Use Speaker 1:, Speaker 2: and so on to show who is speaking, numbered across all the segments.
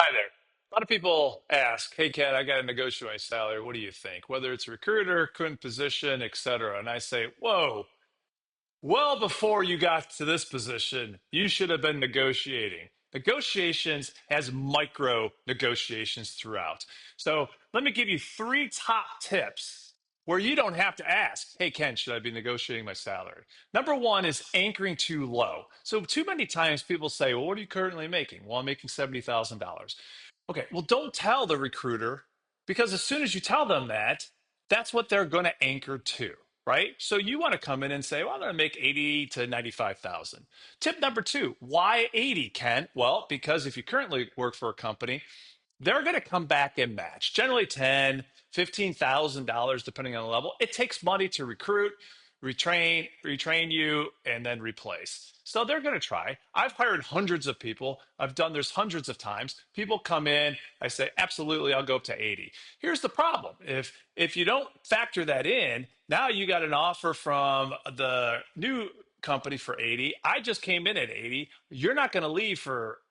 Speaker 1: Hi there. A lot of people ask, "Hey, Ken, I got to negotiate my salary. What do you think?" Whether it's a recruiter, current position, etc. And I say, "Whoa, well, before you got to this position, you should have been negotiating." Negotiations has micro negotiations throughout. So let me give you three top tips where you don't have to ask, "Hey, Ken, should I be negotiating my salary?" Number one is anchoring too low. So too many times people say, "Well, what are you currently making?" "Well, I'm making $70,000. Okay, well, don't tell the recruiter because as soon as you tell them that, that's what they're going to anchor to, right? So you want to come in and say, "Well, I'm going to make 80 to 95,000." Tip number two, why 80, Ken? Well, because if you currently work for a company, they're going to come back and match generally 10, $15,000 depending on the level. It takes money to recruit, retrain you, and then replace. So they're going to try. I've hired hundreds of people. I've done this hundreds of times. People come in, I say, "Absolutely, I'll go up to 80." Here's the problem. If you don't factor that in, now you got an offer from the new company for 80. I just came in at 80. You're not going to leave for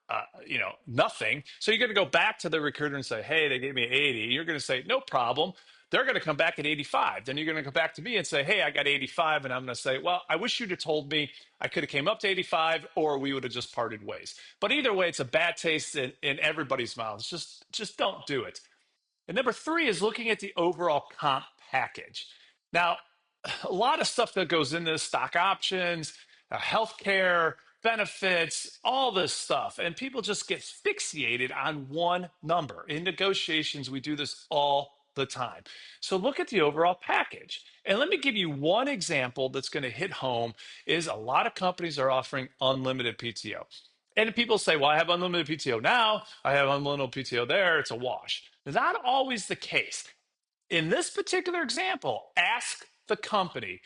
Speaker 1: nothing. So you're going to go back to the recruiter and say, "Hey, they gave me 80." You're going to say, "No problem." They're going to come back at 85. Then you're going to come back to me and say, "Hey, I got 85." And I'm going to say, "Well, I wish you'd have told me. I could have came up to 85 or we would have just parted ways." But either way, it's a bad taste in everybody's mouths. Just don't do it. And number three is looking at the overall comp package. Now, a lot of stuff that goes into this, stock options, healthcare, benefits, all this stuff. And people just get fixated on one number. In negotiations, we do this all the time. So look at the overall package. And let me give you one example that's going to hit home is a lot of companies are offering unlimited PTO. And people say, "Well, I have unlimited PTO now. I have unlimited PTO there. It's a wash." Not always the case. In this particular example, ask the company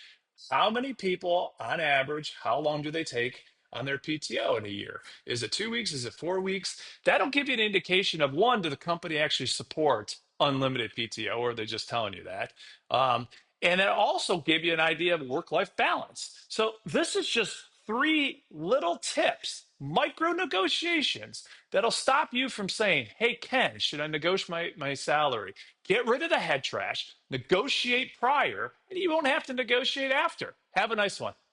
Speaker 1: how many people on average, how long do they take on their PTO in a year? Is it 2 weeks? Is it 4 weeks? That'll give you an indication of one, do the company actually support unlimited PTO or are they just telling you that? And it also give you an idea of work life balance. So this is just three little tips, micro negotiations that'll stop you from saying, "Hey, Ken, should I negotiate my salary?" Get rid of the head trash, negotiate prior, and you won't have to negotiate after. Have a nice one.